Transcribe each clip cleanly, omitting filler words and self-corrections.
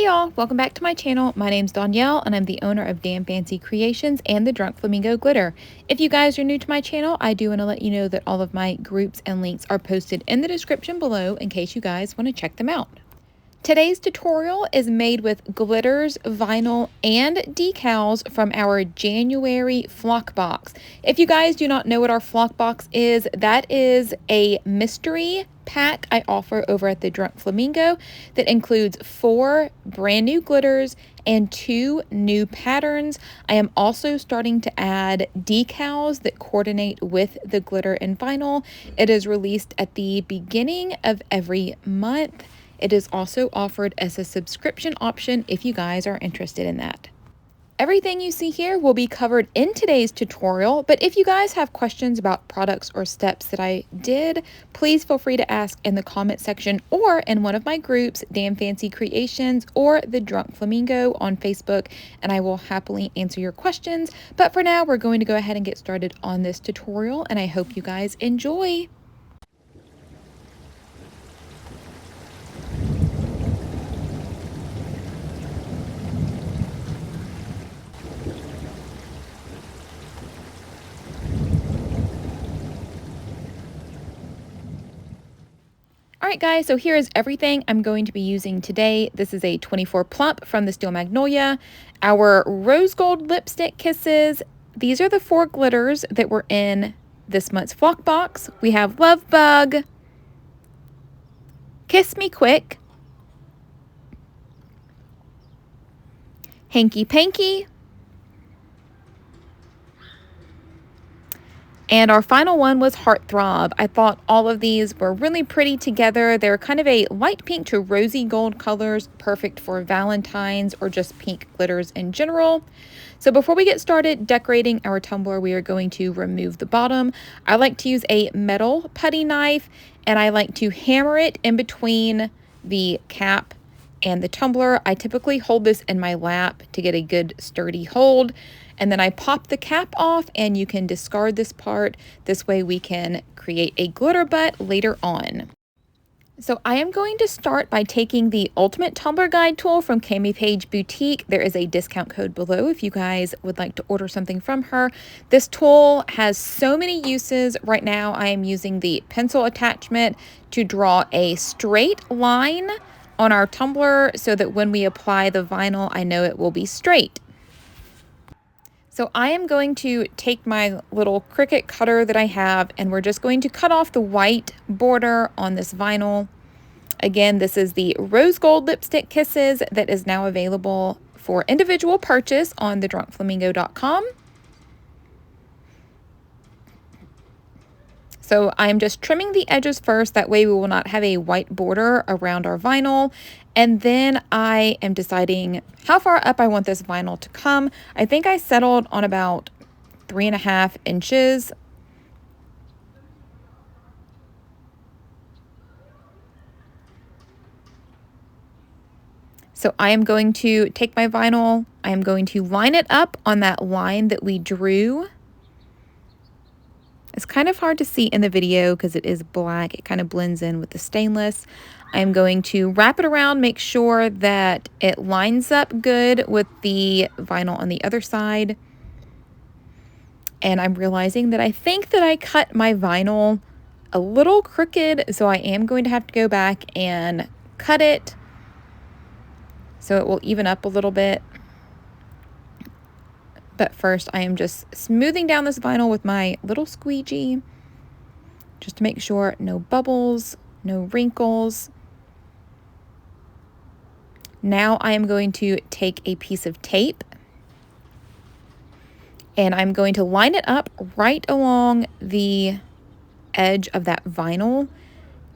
Hey y'all, welcome back to my channel. My name's Danielle and I'm the owner of Damn Fancy Creations and the Drunk Flamingo Glitter. If you guys are new to my channel, I do want to let you know that all of my groups and links are posted in the description below in case you guys want to check them out. Today's tutorial is made with glitters, vinyl, and decals from our January flock box. If you guys do not know what our flock box is, that is a mystery pack I offer over at the Drunk Flamingo that includes 4 brand new glitters and 2 new patterns. I am also starting to add decals that coordinate with the glitter and vinyl. It is released at the beginning of every month. It is also offered as a subscription option if you guys are interested in that. Everything you see here will be covered in today's tutorial, but if you guys have questions about products or steps that I did, please feel free to ask in the comment section or in one of my groups, Damn Fancy Creations or the Drunk Flamingo on Facebook, and I will happily answer your questions. But for now, we're going to go ahead and get started on this tutorial, and I hope you guys enjoy. Alright guys, so here is everything I'm going to be using today. This is a 24 plump from the Steel Magnolia. Our rose gold lipstick kisses. These are the 4 glitters that were in this month's flock box. We have Love Bug, Kiss Me Quick, Hanky Panky, and our final one was Heartthrob. I thought all of these were really pretty together. They're kind of a light pink to rosy gold colors, perfect for Valentine's or just pink glitters in general. So before we get started decorating our tumbler, we are going to remove the bottom. I like to use a metal putty knife, and I like to hammer it in between the cap and the tumbler. I typically hold this in my lap to get a good sturdy hold. And then I pop the cap off, and you can discard this part. This way we can create a glitter butt later on. So I am going to start by taking the Ultimate Tumbler Guide tool from Cami Page Boutique. There is a discount code below if you guys would like to order something from her. This tool has so many uses. Right now I am using the pencil attachment to draw a straight line on our tumbler so that when we apply the vinyl, I know it will be straight. So I am going to take my little Cricut cutter that I have, and we're just going to cut off the white border on this vinyl. Again, this is the Rose Gold Lipstick Kisses that is now available for individual purchase on thedrunkflamingo.com. So I'm just trimming the edges first, that way we will not have a white border around our vinyl. And then I am deciding how far up I want this vinyl to come. I think I settled on about 3.5 inches. So I am going to take my vinyl, I am going to line it up on that line that we drew. It's kind of hard to see in the video because it is black. It kind of blends in with the stainless. I'm going to wrap it around, make sure that it lines up good with the vinyl on the other side. And I'm realizing that I think that I cut my vinyl a little crooked, so I am going to have to go back and cut it so it will even up a little bit. But first, I am just smoothing down this vinyl with my little squeegee just to make sure no bubbles, no wrinkles. Now I am going to take a piece of tape and I'm going to line it up right along the edge of that vinyl,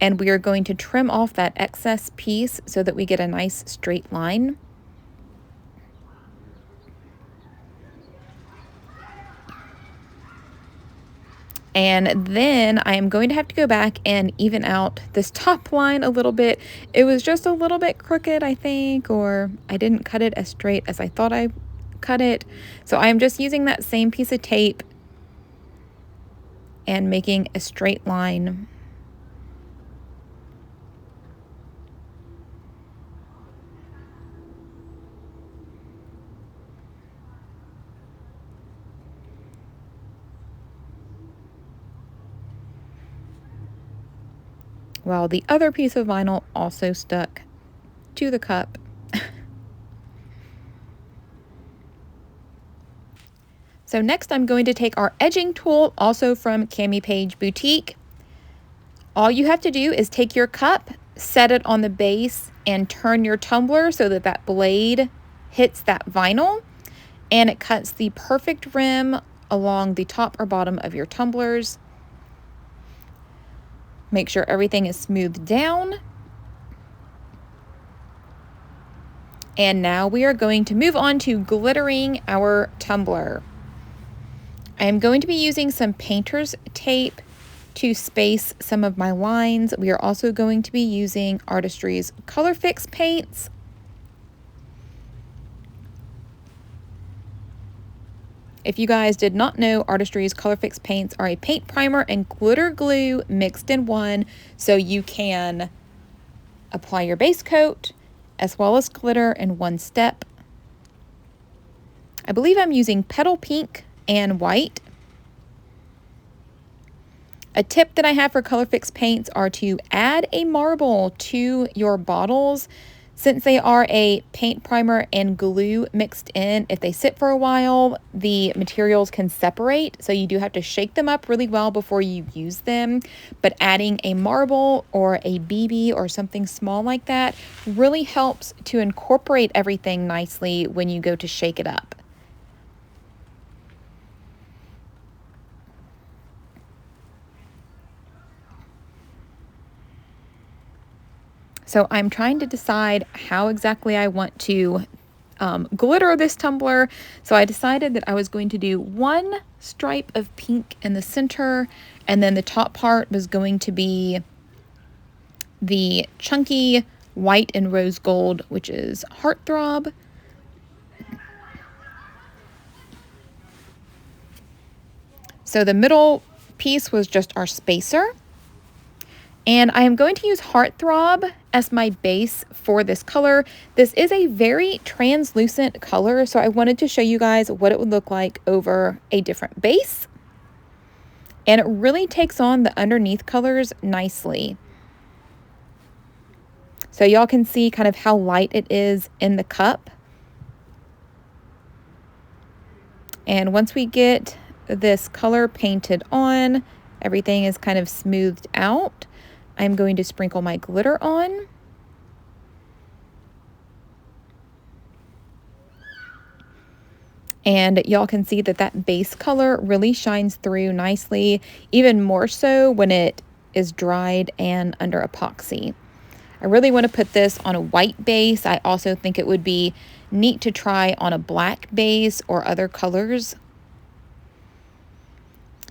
and we are going to trim off that excess piece so that we get a nice straight line. And then I am going to have to go back and even out this top line a little bit. It was just a little bit crooked, I think, or I didn't cut it as straight as I thought I cut it. So I am just using that same piece of tape and making a straight line. while the other piece of vinyl also stuck to the cup. So next I'm going to take our edging tool, also from Cami Page Boutique. All you have to do is take your cup, set it on the base, and turn your tumbler so that that blade hits that vinyl, and it cuts the perfect rim along the top or bottom of your tumblers. Make sure everything is smoothed down. And now we are going to move on to glittering our tumbler. I am going to be using some painter's tape to space some of my lines. We are also going to be using Artistry's ColorFix paints. If you guys did not know, Artistry's ColorFix paints are a paint primer and glitter glue mixed in one, so you can apply your base coat as well as glitter in one step. I believe I'm using petal pink and white. A tip that I have for ColorFix paints are to add a marble to your bottles. Since they are a paint primer and glue mixed in, if they sit for a while, the materials can separate. So you do have to shake them up really well before you use them. But adding a marble or a BB or something small like that really helps to incorporate everything nicely when you go to shake it up. So I'm trying to decide how exactly I want to glitter this tumbler. So I decided that I was going to do one stripe of pink in the center, and then the top part was going to be the chunky white and rose gold, which is Heartthrob. So the middle piece was just our spacer. And I am going to use Heartthrob as my base for this color. This is a very translucent color, so I wanted to show you guys what it would look like over a different base. And it really takes on the underneath colors nicely. So y'all can see kind of how light it is in the cup. And once we get this color painted on, everything is kind of smoothed out. I'm going to sprinkle my glitter on. And y'all can see that that base color really shines through nicely, even more so when it is dried and under epoxy. I really want to put this on a white base. I also think it would be neat to try on a black base or other colors.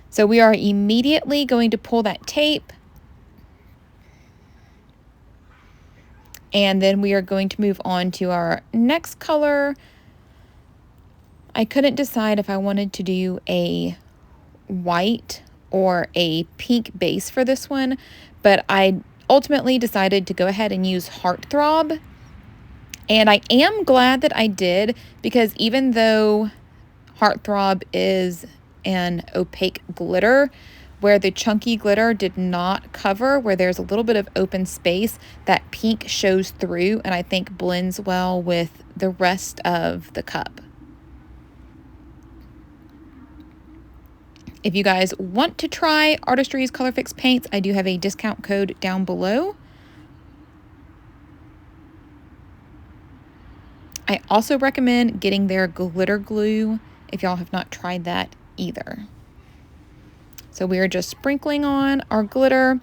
So we are immediately going to pull that tape. And then we are going to move on to our next color. I couldn't decide if I wanted to do a white or a pink base for this one, but I ultimately decided to go ahead and use Heartthrob. And I am glad that I did, because even though Heartthrob is an opaque glitter, where the chunky glitter did not cover, where there's a little bit of open space, that pink shows through and I think blends well with the rest of the cup. If you guys want to try Artistry's ColorFix paints, I do have a discount code down below. I also recommend getting their glitter glue if y'all have not tried that either. So we are just sprinkling on our glitter.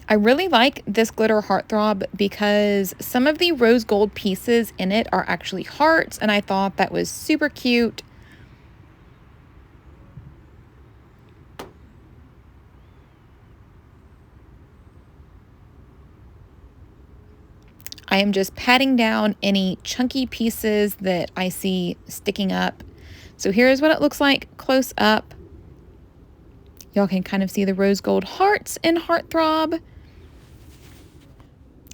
I really like this glitter Heartthrob because some of the rose gold pieces in it are actually hearts, and I thought that was super cute. I am just patting down any chunky pieces that I see sticking up. So here's what it looks like close up. Y'all can kind of see the rose gold hearts in Heartthrob.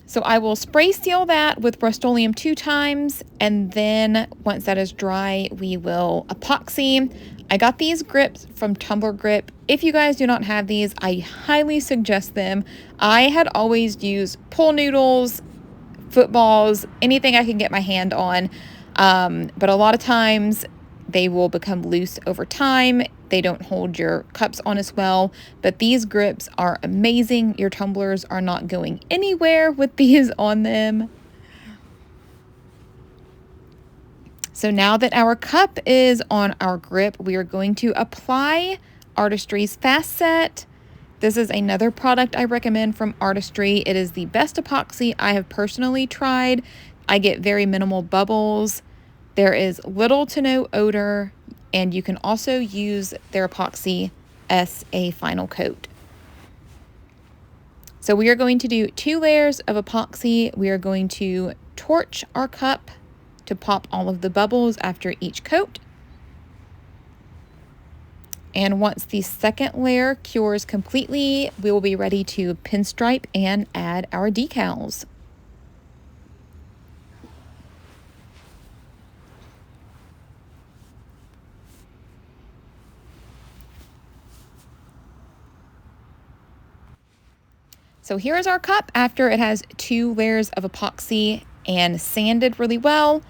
So I will spray seal that with Rust-Oleum 2 times, and then once that is dry, we will epoxy. I got these grips from Tumbler Grip. If you guys do not have these, I highly suggest them. I had always used pool noodles, footballs, anything I can get my hand on. But a lot of times they will become loose over time. They don't hold your cups on as well. But these grips are amazing. Your tumblers are not going anywhere with these on them. So now that our cup is on our grip, we are going to apply Artistry's Fast Set. This is another product I recommend from Artistry. It is the best epoxy I have personally tried. I get very minimal bubbles. There is little to no odor, and you can also use their epoxy as a final coat. So we are going to do 2 layers of epoxy. We are going to torch our cup to pop all of the bubbles after each coat. And once the second layer cures completely, we will be ready to pinstripe and add our decals. So here is our cup after it has 2 layers of epoxy and sanded really well.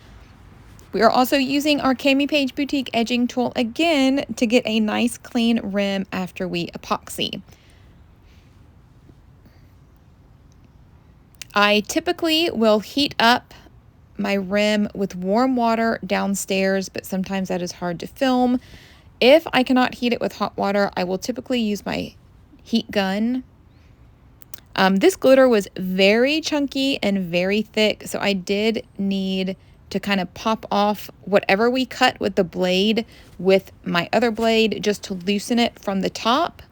We are also using our Cami Page Boutique edging tool again to get a nice clean rim after we epoxy. I typically will heat up my rim with warm water downstairs, but sometimes that is hard to film. If I cannot heat it with hot water, I will typically use my heat gun. This glitter was very chunky and very thick, so I did need to kind of pop off whatever we cut with the blade with my other blade just to loosen it from the top.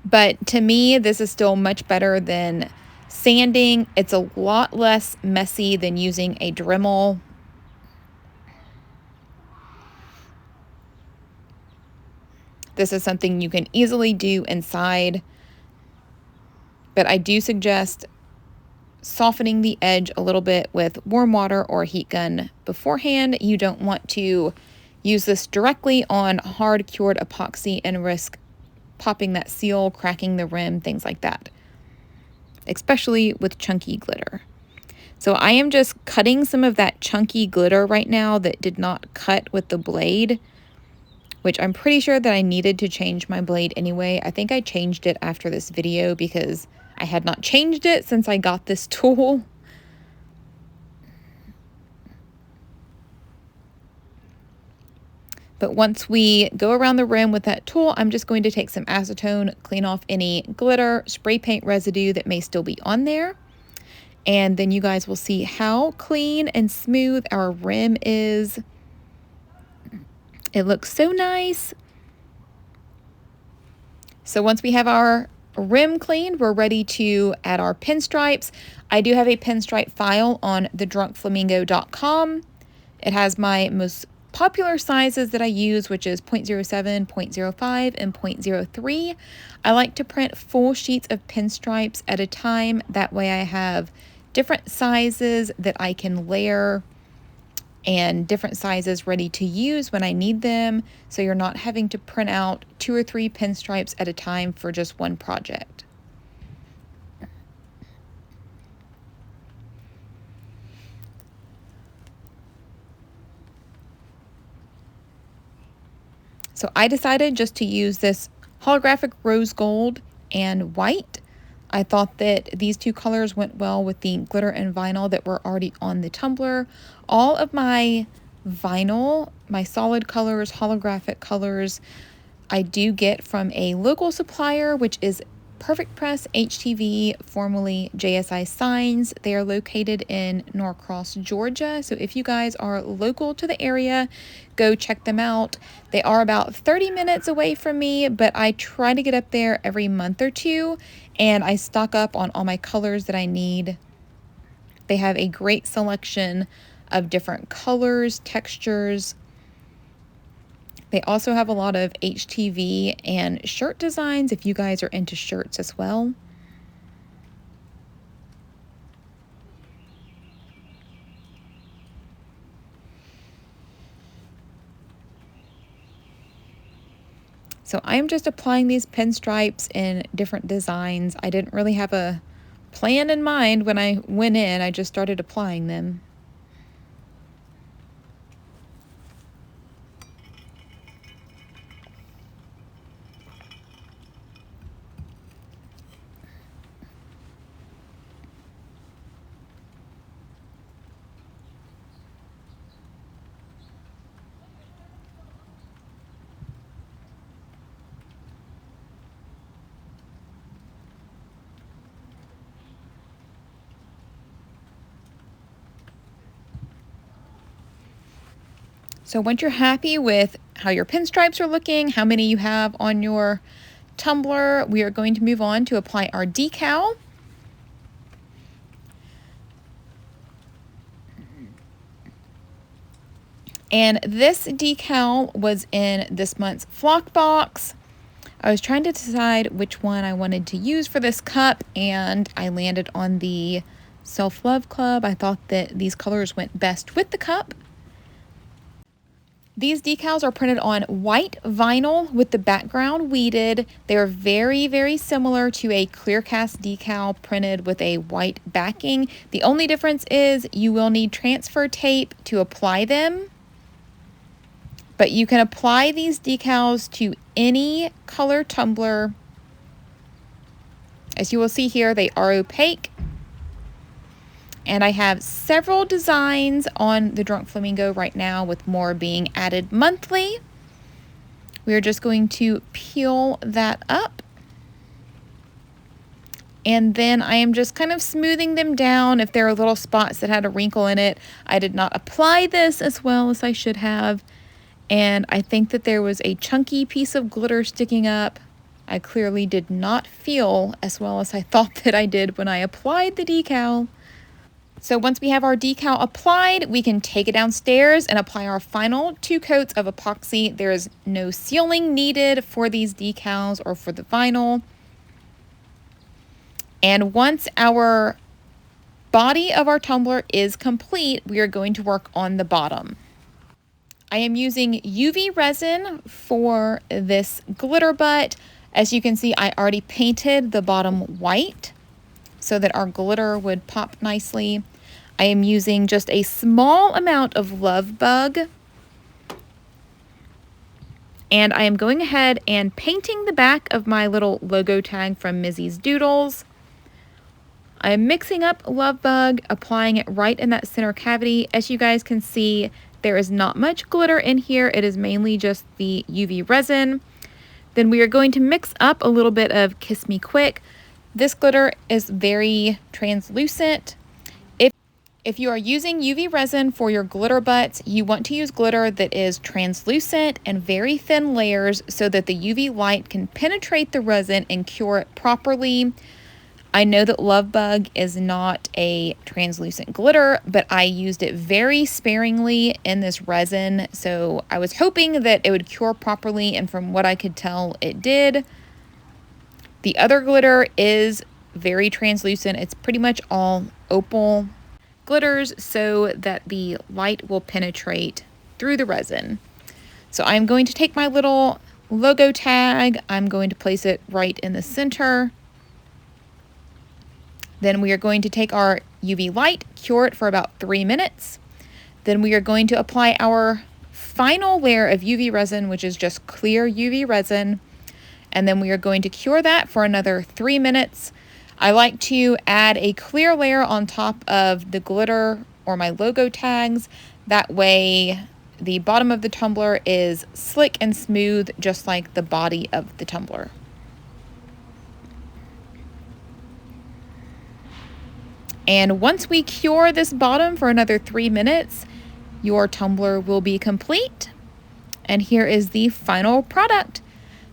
But to me, this is still much better than sanding. It's a lot less messy than using a Dremel. This is something you can easily do inside, but I do suggest softening the edge a little bit with warm water or a heat gun beforehand. You don't want to use this directly on hard cured epoxy and risk popping that seal, cracking the rim, things like that, especially with chunky glitter. So I am just cutting some of that chunky glitter right now that did not cut with the blade, which I'm pretty sure that I needed to change my blade anyway. I think I changed it after this video because I had not changed it since I got this tool. But once we go around the rim with that tool, I'm just going to take some acetone, clean off any glitter, spray paint residue that may still be on there. And then you guys will see how clean and smooth our rim is. It looks so nice. So once we have our rim cleaned, we're ready to add our pinstripes. I do have a pinstripe file on thedrunkflamingo.com. It has my most popular sizes that I use, which is 0.07, 0.05, and 0.03. I like to print full sheets of pinstripes at a time. That way I have different sizes that I can layer and different sizes ready to use when I need them, so you're not having to print out 2 or 3 pinstripes at a time for just one project. So I decided just to use this holographic rose gold and white. I thought that these 2 colors went well with the glitter and vinyl that were already on the tumbler. All of my vinyl, my solid colors, holographic colors, I do get from a local supplier, which is Perfect Press HTV, formerly JSI Signs. They are located in Norcross, Georgia. So if you guys are local to the area, go check them out. They are about 30 minutes away from me, but I try to get up there every month or 2, and I stock up on all my colors that I need. They have a great selection of different colors, textures. They also have a lot of HTV and shirt designs if you guys are into shirts as well. So I am just applying these pinstripes in different designs. I didn't really have a plan in mind when I went in. I just started applying them. So once you're happy with how your pinstripes are looking, how many you have on your tumbler, we are going to move on to apply our decal. And this decal was in this month's flock box. I was trying to decide which one I wanted to use for this cup, and I landed on the Self-Love Club. I thought that these colors went best with the cup. These decals are printed on white vinyl with the background weeded. They're very, very similar to a clear cast decal printed with a white backing. The only difference is you will need transfer tape to apply them. But you can apply these decals to any color tumbler. As you will see here, they are opaque. And I have several designs on the Drunk Flamingo right now, with more being added monthly. We're just going to peel that up. And then I am just kind of smoothing them down. If there are little spots that had a wrinkle in it, I did not apply this as well as I should have. And I think that there was a chunky piece of glitter sticking up. I clearly did not feel as well as I thought that I did when I applied the decal. So once we have our decal applied, we can take it downstairs and apply our final 2 coats of epoxy. There is no sealing needed for these decals or for the vinyl. And once our body of our tumbler is complete, we are going to work on the bottom. I am using UV resin for this glitter butt. As you can see, I already painted the bottom white so that our glitter would pop nicely. I am using just a small amount of Love Bug. And I am going ahead and painting the back of my little logo tag from Mizzy's Doodles. I am mixing up Love Bug, applying it right in that center cavity. As you guys can see, there is not much glitter in here. It is mainly just the UV resin. Then we are going to mix up a little bit of Kiss Me Quick. This glitter is very translucent. If you are using UV resin for your glitter butts, you want to use glitter that is translucent and very thin layers so that the UV light can penetrate the resin and cure it properly. I know that Love Bug is not a translucent glitter, but I used it very sparingly in this resin, so I was hoping that it would cure properly, and from what I could tell, it did. The other glitter is very translucent. It's pretty much all opal glitters so that the light will penetrate through the resin. So I'm going to take my little logo tag. I'm going to place it right in the center. Then we are going to take our UV light, cure it for about 3 minutes. Then we are going to apply our final layer of UV resin, which is just clear UV resin. And then we are going to cure that for another 3 minutes. I like to add a clear layer on top of the glitter or my logo tags. That way the bottom of the tumbler is slick and smooth, just like the body of the tumbler. And once we cure this bottom for another 3 minutes, your tumbler will be complete. And here is the final product.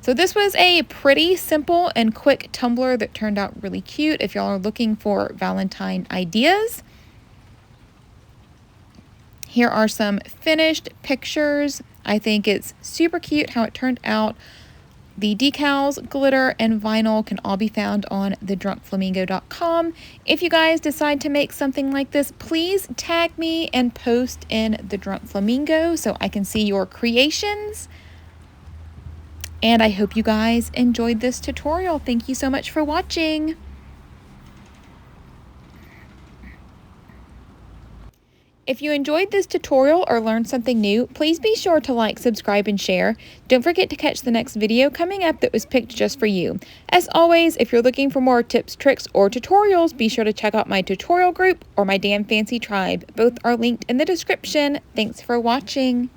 So this was a pretty simple and quick tumbler that turned out really cute if y'all are looking for Valentine ideas. Here are some finished pictures. I think it's super cute how it turned out. The decals, glitter, and vinyl can all be found on thedrunkflamingo.com. If you guys decide to make something like this, please tag me and post in The Drunk Flamingo so I can see your creations. And I hope you guys enjoyed this tutorial. Thank you so much for watching. If you enjoyed this tutorial or learned something new, please be sure to like, subscribe, and share. Don't forget to catch the next video coming up that was picked just for you. As always, if you're looking for more tips, tricks, or tutorials, be sure to check out my tutorial group or my Damn Fancy tribe. Both are linked in the description. Thanks for watching.